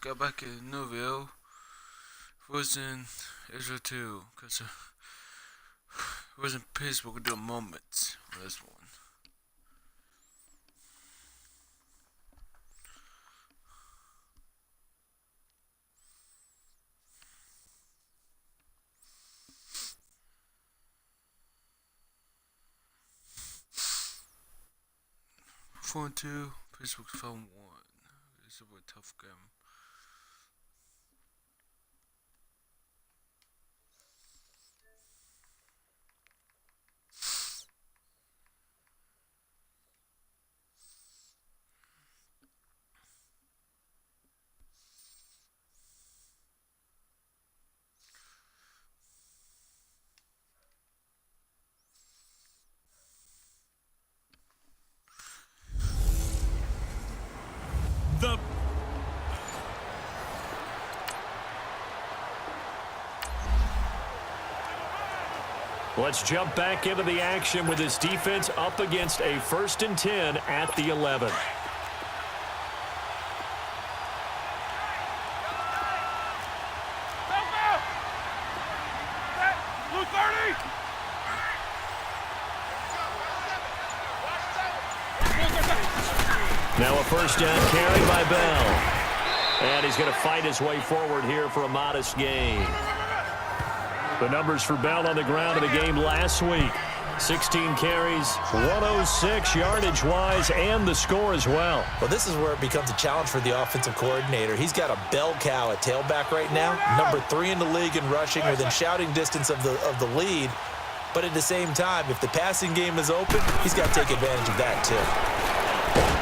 got back in Newville. It was in Israel too, because it was in Pittsburgh at the moment for this one. Four and two, Pittsburgh 5-1. It's a very tough game. Let's jump back into the action with this defense up against a 1st and 10 at the 11. Now a 1st down carry by Bell. And he's going to fight his way forward here for a modest gain. The numbers for Bell on the ground in the game last week. 16 carries, 106 yardage-wise, and the score as well. Well, this is where it becomes a challenge for the offensive coordinator. He's got a bell cow at tailback right now, number 3 in the league in rushing, within shouting distance of the lead. But at the same time, if the passing game is open, he's got to take advantage of that too.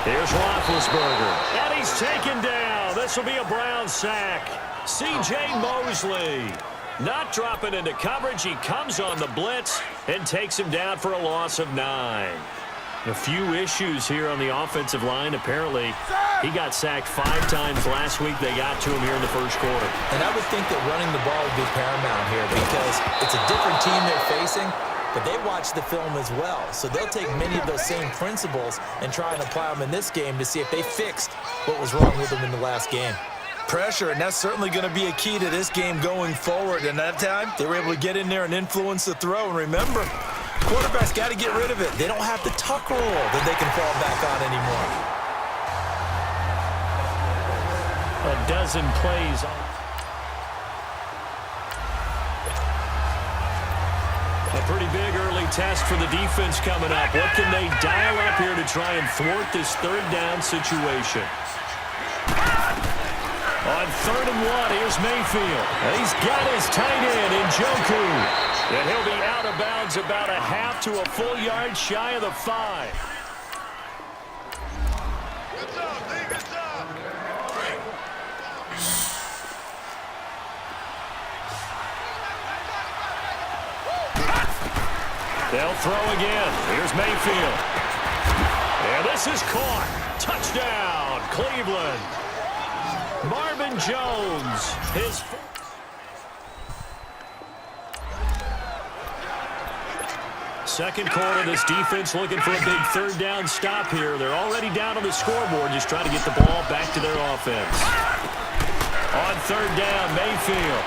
Here's Roethlisberger, and he's taken down. This will be a Brown sack. C.J. Mosley. Not dropping into coverage. He comes on the blitz and takes him down for a loss of 9. A few issues here on the offensive line. Apparently, he got sacked 5 times last week. They got to him here in the 1st quarter. And I would think that running the ball would be paramount here because it's a different team they're facing, but they watch the film as well. So they'll take many of those same principles and try and apply them in this game to see if they fixed what was wrong with them in the last game. Pressure, and that's certainly going to be a key to this game going forward. And that time, they were able to get in there and influence the throw. And remember, quarterback's got to get rid of it. They don't have the tuck rule that they can fall back on anymore. A dozen plays. A pretty big early test for the defense coming up. What can they dial up here to try and thwart this 3rd down situation? On 3rd and 1, here's Mayfield. And he's got his tight end in Njoku. And he'll be out of bounds about a half to a full yard shy of the 5. Good job, D. Good job. They'll throw again. Here's Mayfield. And this is caught. Touchdown, Cleveland. Marvin Jones, his second quarter. This defense looking for a big 3rd down stop here. They're already down on the scoreboard, just trying to get the ball back to their offense. On 3rd down, Mayfield.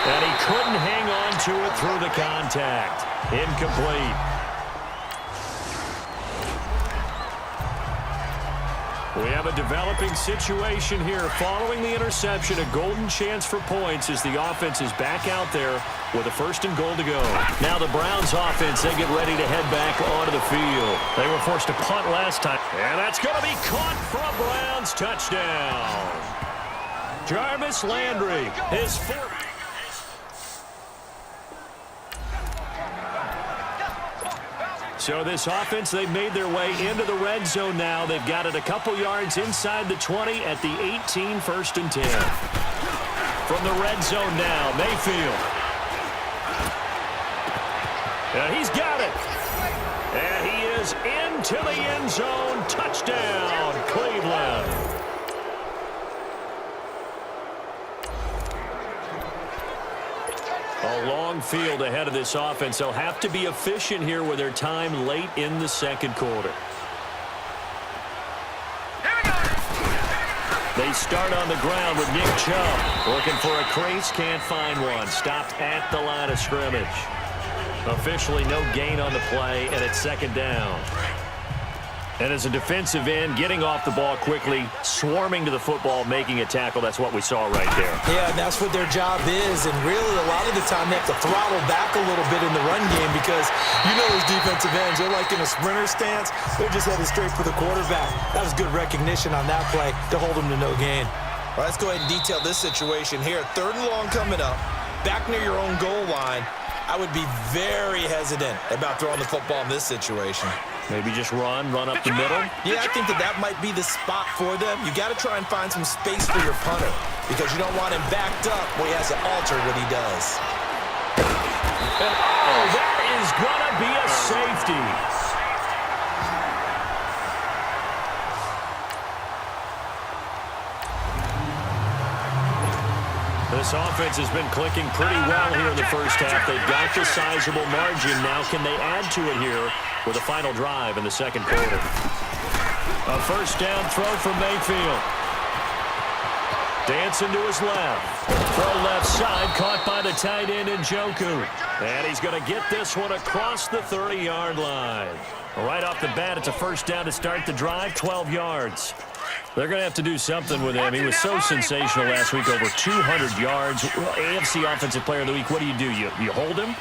And he couldn't hang on to it through the contact. Incomplete. We have a developing situation here. Following the interception, a golden chance for points as the offense is back out there with a 1st and goal to go. Now the Browns offense, they get ready to head back onto the field. They were forced to punt last time. And that's going to be caught for a Browns touchdown. Jarvis Landry, his 4th. So this offense, they've made their way into the red zone now. They've got it a couple yards inside the 20 at the 18, 1st and 10. From the red zone now, Mayfield. And he's got it. And he is into the end zone. Touchdown, Cleveland. A long field ahead of this offense. They'll have to be efficient here with their time late in the 2nd quarter. They start on the ground with Nick Chubb. Looking for a crease, can't find one. Stopped at the line of scrimmage. Officially no gain on the play, and it's second down. And as a defensive end, getting off the ball quickly, swarming to the football, making a tackle, that's what we saw right there. Yeah, and that's what their job is. And really, a lot of the time, they have to throttle back a little bit in the run game because you know those defensive ends, they're like in a sprinter stance. They're just headed straight for the quarterback. That was good recognition on that play to hold them to no gain. All right, let's go ahead and detail this situation here. 3rd and long coming up, back near your own goal line. I would be very hesitant about throwing the football in this situation. Maybe just run up the middle. Yeah, I think that might be the spot for them. You got to try and find some space for your punter because you don't want him backed up where he has to alter what he does. And, that is going to be a safety. This offense has been clicking pretty well here in the first half. They've got the sizable margin. Now can they add to it here with a final drive in the second quarter? A first down throw from Mayfield. Dancing to his left. Throw left side, caught by the tight end Njoku. And he's going to get this one across the 30-yard line. Right off the bat, it's a first down to start the drive, 12 yards. They're going to have to do something with him. He was so sensational last week, over 200 yards. AFC Offensive Player of the Week, what do? You hold him?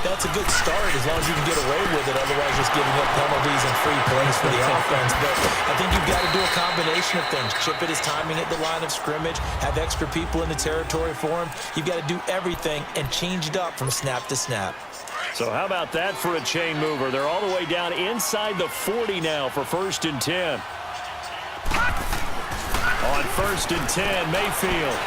That's a good start as long as you can get away with it. Otherwise, just giving up penalties and free plays for the offense. But I think you've got to do a combination of things. Chip it his timing at the line of scrimmage, have extra people in the territory for him. You've got to do everything and change it up from snap to snap. So how about that for a chain mover? They're all the way down inside the 40 now for 1st and 10. On 1st and 10, Mayfield.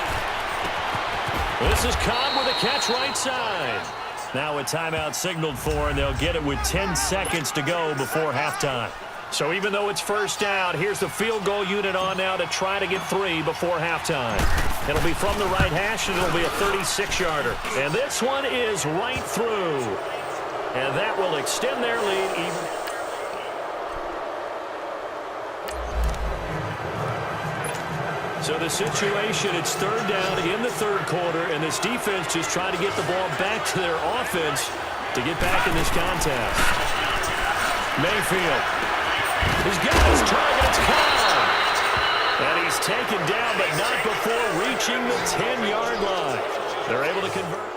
This is Cobb with a catch right side. Now a timeout signaled for, and they'll get it with 10 seconds to go before halftime. So even though it's first down, here's the field goal unit on now to try to get 3 before halftime. It'll be from the right hash, and it'll be a 36-yarder. And this one is right through. And that will extend their lead even. So the situation, it's 3rd down in the 3rd quarter, and this defense just trying to get the ball back to their offense to get back in this contest. Mayfield. He's got his targets caught. And he's taken down, but not before reaching the 10-yard line. They're able to convert.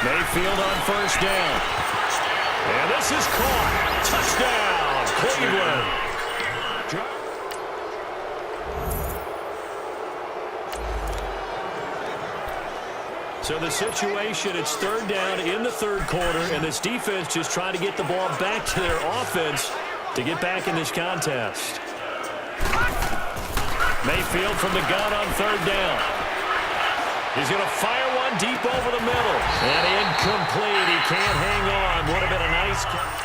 Mayfield on first down. And this is caught. Touchdown, Cleveland. So the situation, it's 3rd down in the 3rd quarter, and this defense just trying to get the ball back to their offense to get back in this contest. Mayfield from the gun on 3rd down. He's going to fire one deep over the middle. And incomplete. He can't hang on. Would have been a nice catch.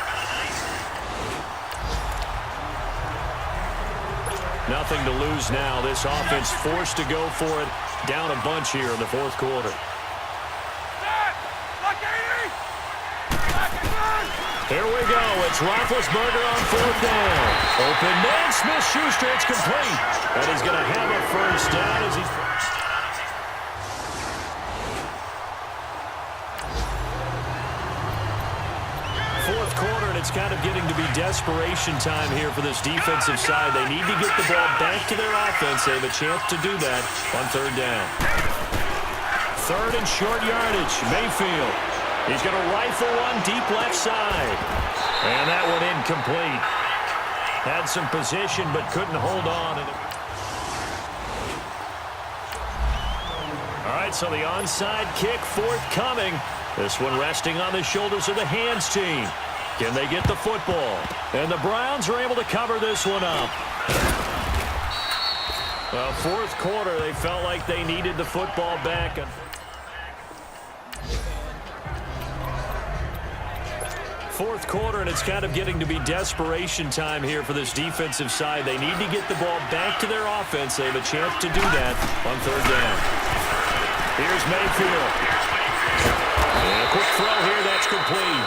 Nothing to lose now. This offense forced to go for it. Down a bunch here in the 4th quarter. Here we go. It's Roethlisberger on 4th down. Open man. Smith-Schuster. It's complete. And he's going to have a first down as he's... 4th quarter, and it's kind of getting to be desperation time here for this defensive side. They need to get the ball back to their offense. They have a chance to do that on 3rd down. 3rd and short yardage. Mayfield. He's going to rifle one deep left side. And that one incomplete. Had some position, but couldn't hold on. All right, so the onside kick forthcoming. This one resting on the shoulders of the hands team. Can they get the football? And the Browns are able to cover this one up. Well, 4th quarter, they felt like they needed the football back. 4th fourth quarter, and it's kind of getting to be desperation time here for this defensive side. They need to get the ball back to their offense. They have a chance to do that on third down. Here's Mayfield. And a quick throw here. That's complete.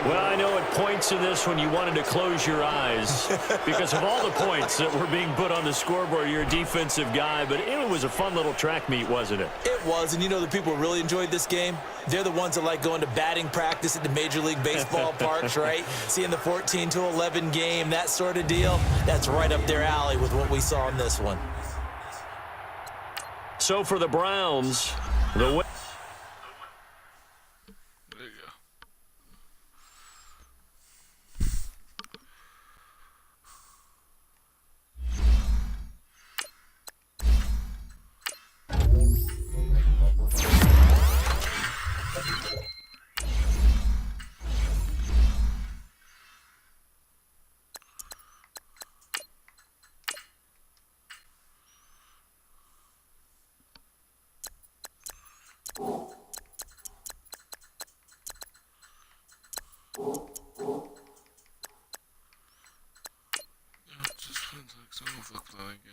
Well, I know at points in this when you wanted to close your eyes because of all the points that were being put on the scoreboard. You're a defensive guy, but it was a fun little track meet, wasn't it? It was, and you know the people who really enjoyed this game? They're the ones that like going to batting practice at the Major League Baseball parks, right? Seeing the 14-11 game, that sort of deal. That's right up their alley with what we saw in this one. So for the Browns, the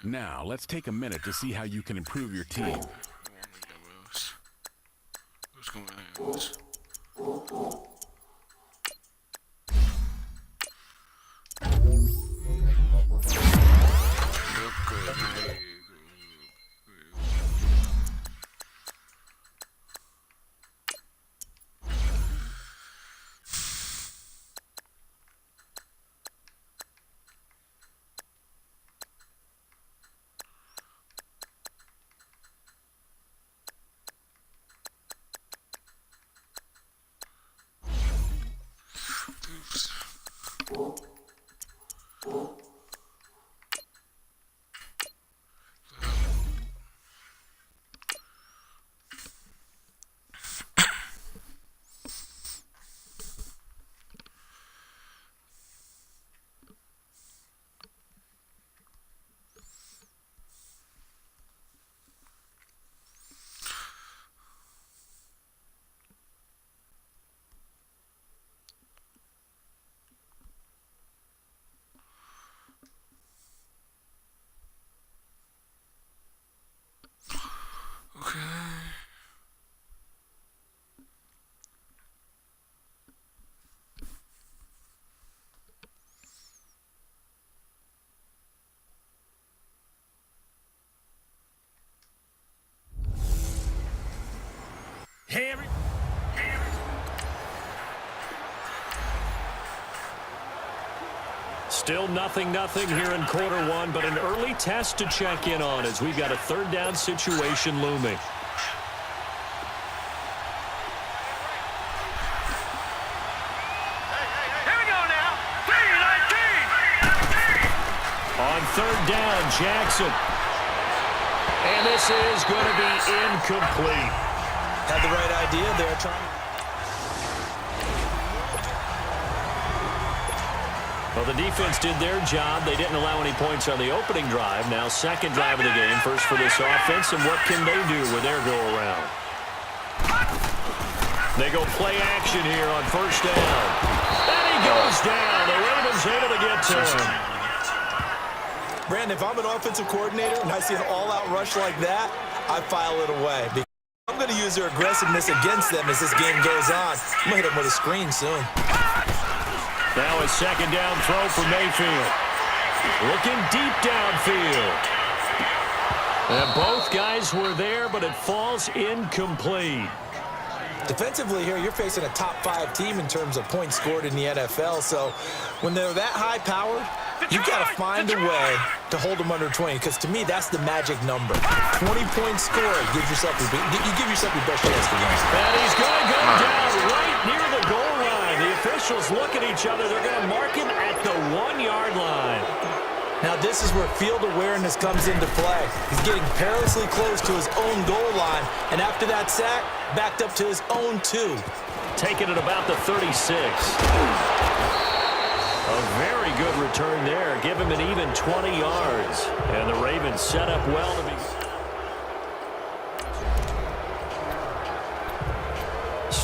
Now, let's take a minute to see how you can improve your team. Still 0-0 here in quarter one, but an early test to check in on as we've got a third down situation looming. Here we go now. 3-19. On third down, Jackson. And this is going to be incomplete. Had the right idea there, trying. Well, the defense did their job. They didn't allow any points on the opening drive. Now second drive of the game, first for this offense, and what can they do with their go-around? They go play action here on first down. And he goes down. The Ravens able to get to him. Brandon, if I'm an offensive coordinator and I see an all-out rush like that, I file it away. Because I'm going to use their aggressiveness against them as this game goes on. I'm going to hit them with a screen soon. Now a second down throw for Mayfield. Looking deep downfield. And both guys were there, but it falls incomplete. Defensively here, you're facing a top-5 team in terms of points scored in the NFL. So when they're that high-powered, you've got to find a way to hold them under 20, because to me, that's the magic number. 20 points scored, you give yourself your best chance to win. And he's going to go down right near the goal line. The officials look at each other. They're going to mark him at the 1-yard line. Now, this is where field awareness comes into play. He's getting perilously close to his own goal line, and after that sack, backed up to his own 2. Taken at about the 36. A very good return there. Give him an even 20 yards. And the Ravens set up well to be...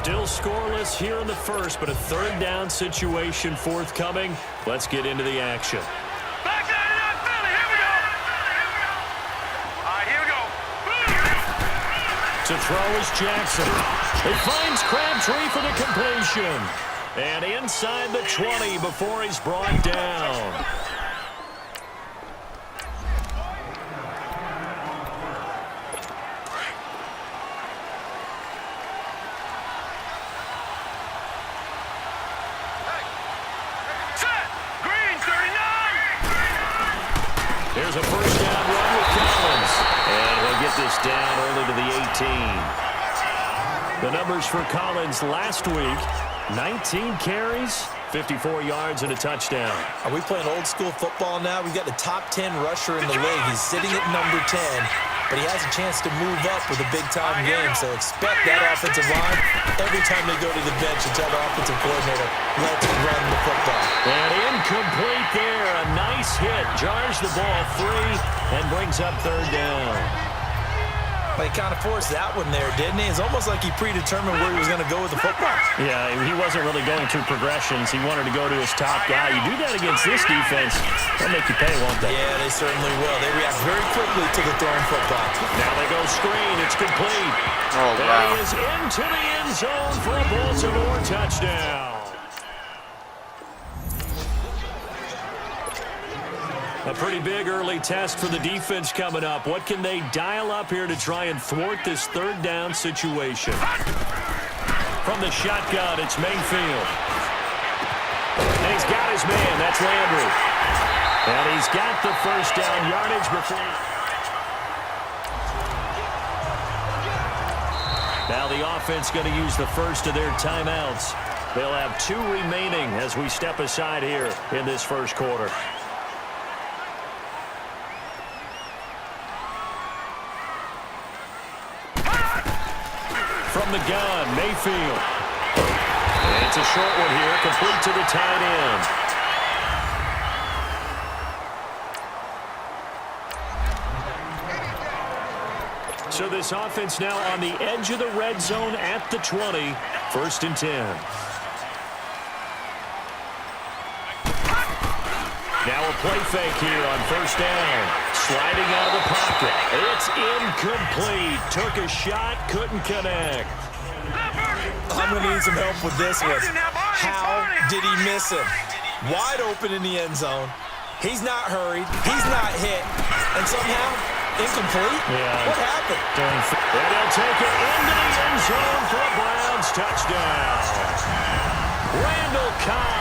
Still scoreless here in the first, but a third down situation forthcoming. Let's get into the action. Back down to that Philly. Here we go. All right, here we go. To throw is Jackson. He finds Crabtree for the completion. And inside the 20 before he's brought down. Set. Green, 39. Here's a first down run with Collins. And he'll get this down only to the 18. The numbers for Collins last week, 19 carries, 54 yards, and a touchdown. Are we playing old school football now? We've got the top 10 rusher in the league. He's sitting at number 10, but he has a chance to move up with a big-time game. So expect that offensive line every time they go to the bench and tell the offensive coordinator, let's run the football. And incomplete there. A nice hit. Jars the ball free and brings up third down. But he kind of forced that one there, didn't he? It's almost like he predetermined where he was going to go with the football. Yeah, he wasn't really going through progressions. He wanted to go to his top guy. You do that against this defense, they'll make you pay, won't they? Yeah, they certainly will. They react very quickly to the thrown football. Now they go screen. It's complete. Oh, And wow. he is into the end zone for a Baltimore touchdown. A pretty big early test for the defense coming up. What can they dial up here to try and thwart this third down situation? From the shotgun, it's Mayfield. And he's got his man. That's Landry. And he's got the first down yardage before. Now the offense going to use the first of their timeouts. They'll have 2 remaining as we step aside here in this first quarter. From the gun, Mayfield. And it's a short one here, complete to the tight end. So this offense now on the edge of the red zone at the 20, 1st and 10. Now a play fake here on first down. Sliding out of the pocket. It's incomplete. Took a shot, couldn't connect. I'm going to need some help with this one. How did he miss him? Wide open in the end zone. He's not hurried. He's not hit. And somehow, incomplete? Yeah. What happened? And they'll take it into the end zone for a Browns touchdown. Randall Cobb.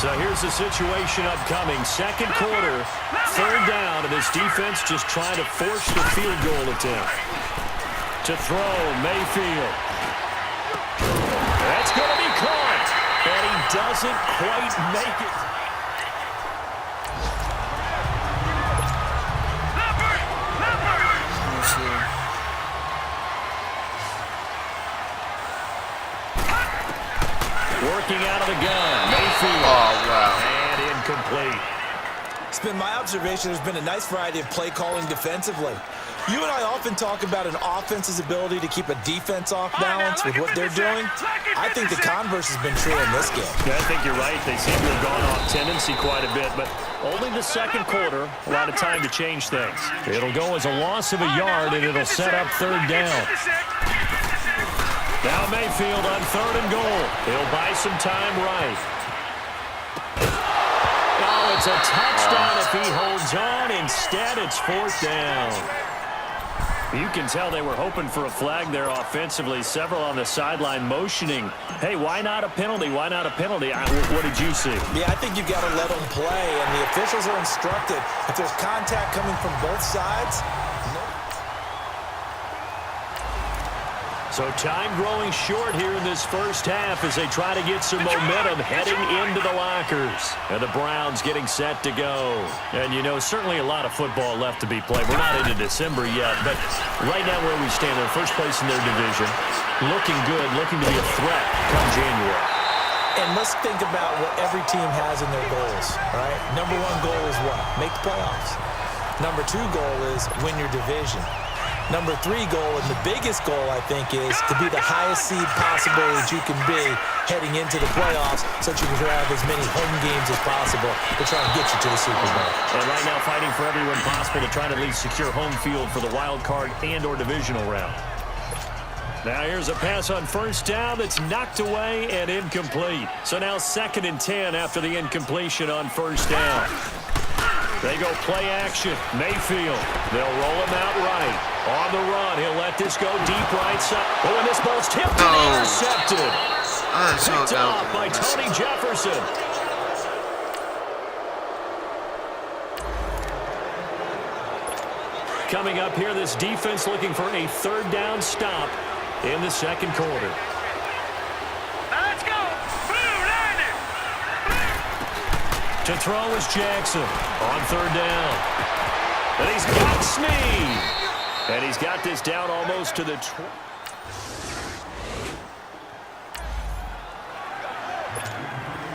So here's the situation upcoming. Second quarter, third down, and this defense just trying to force the field goal attempt. To throw, Mayfield. That's going to be caught. And he doesn't quite make it. Working out of the gun, Mayfield. Oh, wow. And incomplete. It's been my observation there's been a nice variety of play calling defensively. You and I often talk about an offense's ability to keep a defense off balance with what they're doing. I think the converse has been true in this game. Yeah, I think you're right. They seem to have gone off tendency quite a bit, but only the second quarter, a lot of time to change things. It'll go as a loss of a yard, and it'll set up third down. Now Mayfield on 3rd and goal. He'll buy some time right. Oh, it's a touchdown if he holds on. Instead, it's 4th down. You can tell they were hoping for a flag there offensively. Several on the sideline motioning. Hey, why not a penalty? Why not a penalty? What did you see? Yeah, I think you've got to let them play, and the officials are instructed. If there's contact coming from both sides, So time growing short here in this first half as they try to get some momentum heading into the lockers. And the Browns getting set to go. And, you know, certainly a lot of football left to be played. We're not into December yet, but right now where we stand, in first place in their division, looking good, looking to be a threat come January. and let's think about what every team has in their goals, right? Number one goal is what? Make the playoffs. Number 2 goal is win your division. Number 3 goal, and the biggest goal, I think, is to be the highest seed possible that you can be heading into the playoffs so that you can have as many home games as possible to try and get you to the Super Bowl. And right now fighting for everyone possible to try to at least secure home field for the wild card and or divisional round. Now here's a pass on first down that's knocked away and incomplete. So now 2nd and 10 after the incompletion on first down. They go play action. Mayfield. They'll roll him out right. On the run, he'll let this go deep right side. Oh, and this ball's tipped and intercepted. Picked off by Tony Jefferson. Coming up here, this defense looking for a 3rd down stop in the 2nd quarter. Now let's go. Blue, landing. To throw is Jackson on 3rd down. And he's got Snead. And he's got this down almost to the 20.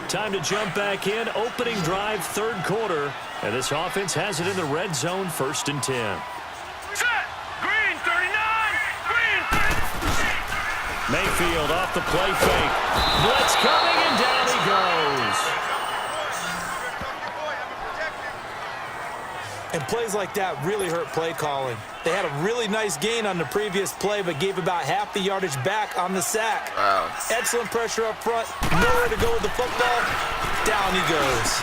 Time to jump back in. Opening drive, 3rd quarter. And this offense has it in the red zone, 1st and 10. Set. Green, 39. Green, 30. Mayfield off the play fake. Blitz coming, and down he goes. And plays like that really hurt play calling. They had a really nice gain on the previous play, but gave about half the yardage back on the sack. Wow. Excellent pressure up front. Nowhere to go with the football. Down he goes.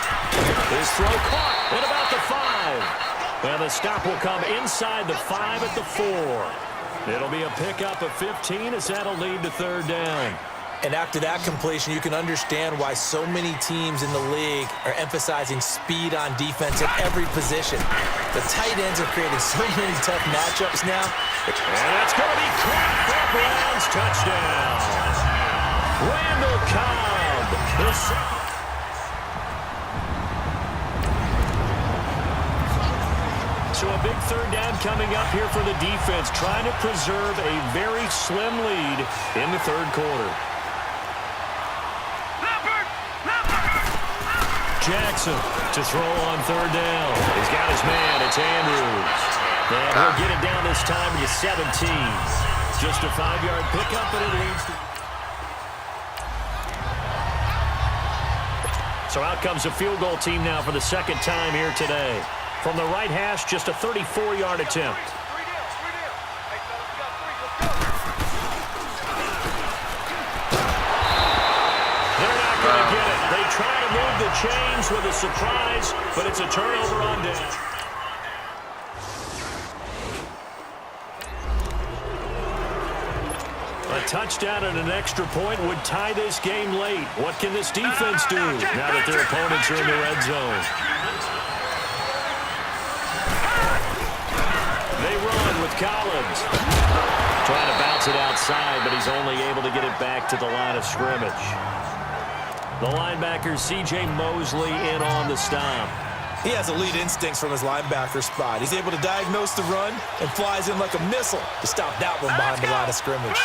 His throw caught at about the 5. And the stop will come inside the 5 at the 4. It'll be a pickup of 15 as that'll lead to 3rd down. And after that completion, you can understand why so many teams in the league are emphasizing speed on defense at every position. The tight ends are creating so many tough matchups now. And that's going to be caught for a Browns touchdown. Randall Cobb. So a big 3rd down coming up here for the defense, trying to preserve a very slim lead in the 3rd quarter. Jackson to throw on 3rd down. He's got his man. It's Andrews. And he'll get it down this time to 17. Just a 5-yard pickup, but it leads to... So out comes a field goal team now for the 2nd time here today. From the right hash, just a 34-yard attempt. They're not going to get it. They try to move the chains with a surprise, but it's a turnover on down. A touchdown and an extra point would tie this game late. What can this defense do now that their opponents are in the red zone? They run with Collins. Trying to bounce it outside, but he's only able to get it back to the line of scrimmage. The linebacker, C.J. Mosley, in on the stop. He has elite instincts from his linebacker spot. He's able to diagnose the run and flies in like a missile to stop that one behind the line of scrimmage.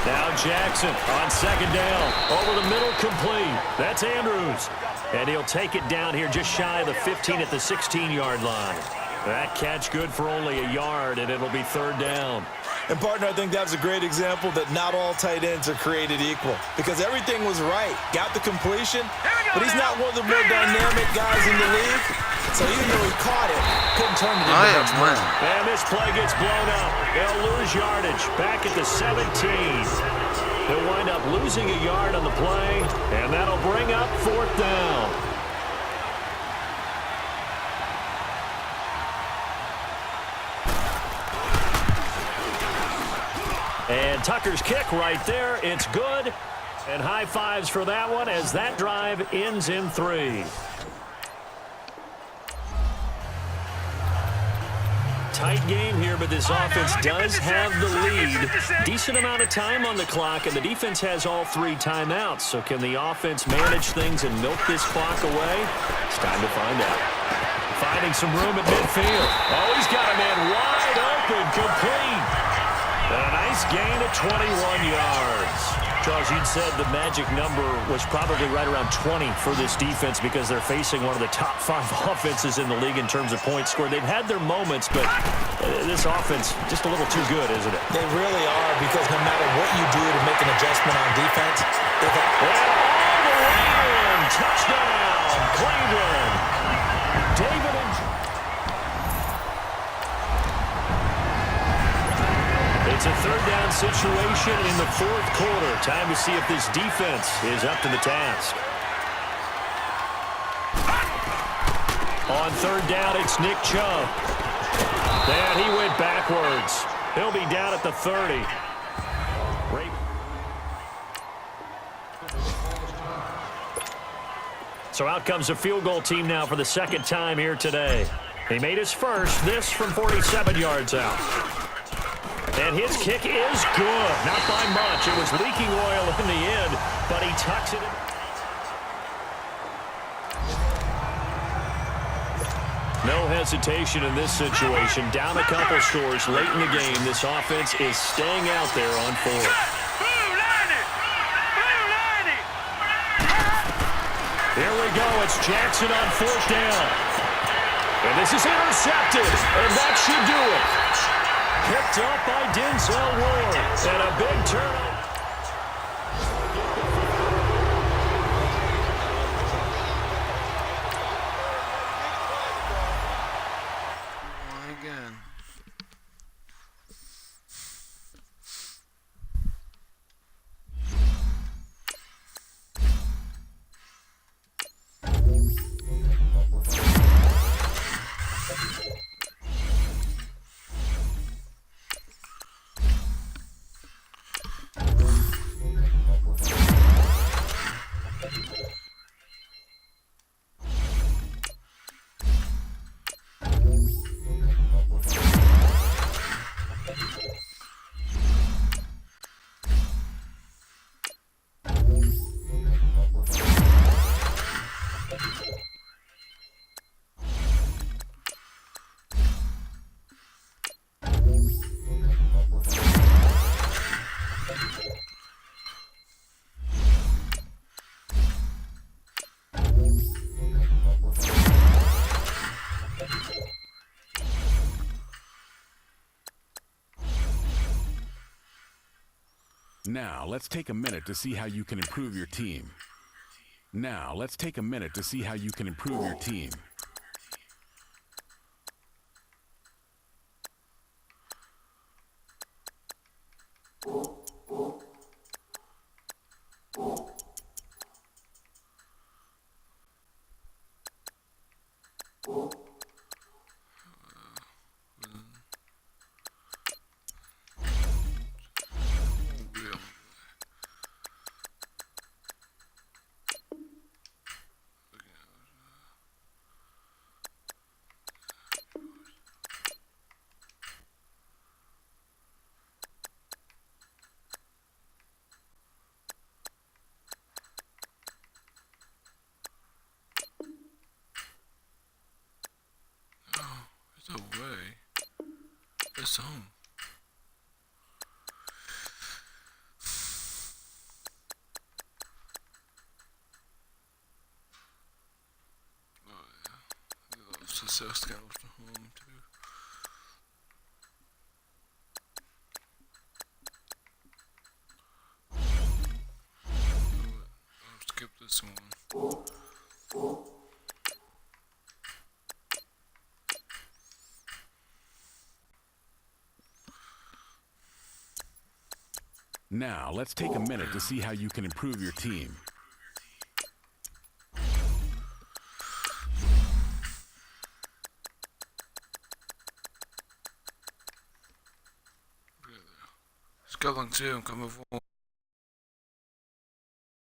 Now Jackson on 2nd down. Over the middle, complete. That's Andrews. And he'll take it down here just shy of the 15 at the 16-yard line. That catch good for only a yard, and it'll be 3rd down. And, partner, I think that was a great example that not all tight ends are created equal because everything was right. Got the completion, but he's not one of the more dynamic guys in the league. So even though he caught it, couldn't turn it into much more. And this play gets blown up. They'll lose yardage back at the 17. They'll wind up losing a yard on the play, and that'll bring up 4th down. And Tucker's kick right there. It's good. And high fives for that one as that drive ends in 3. Tight game here, but this offense does have the lead. Decent amount of time on the clock, and the defense has all 3 timeouts. So can the offense manage things and milk this clock away? It's time to find out. Finding some room at midfield. Oh, he's got a man wide open, complete. And a nice gain of 21 yards. Charles, you'd said the magic number was probably right around 20 for this defense because they're facing one of the top 5 offenses in the league in terms of points scored. They've had their moments, but this offense just a little too good, isn't it? They really are, because no matter what you do to make an adjustment on defense, all the way in. Touchdown, Cleveland. David and it's a third down situation in the fourth quarter. Time to see if this defense is up to the task. On third down, it's Nick Chubb. And he went backwards. He'll be down at the 30. So out comes a field goal team now for the second time here today. He made his first, this from 47 yards out. And his kick is good. Not by much. It was leaking oil in the end, but he tucks it in. No hesitation in this situation. Down a couple scores late in the game. This offense is staying out there on fourth. Here we go. It's Jackson on fourth down. And this is intercepted. And that should do it. Picked up by Denzel Ward. And a big turnover. Again. Now, let's take a minute to see how you can improve your team. Now, let's take a minute to see how you can improve your team. No way. It's home. Oh yeah. Success got off the home too. I'll skip this one. Now, let's take a minute to see how you can improve your team. Skeleton 2, coming forward.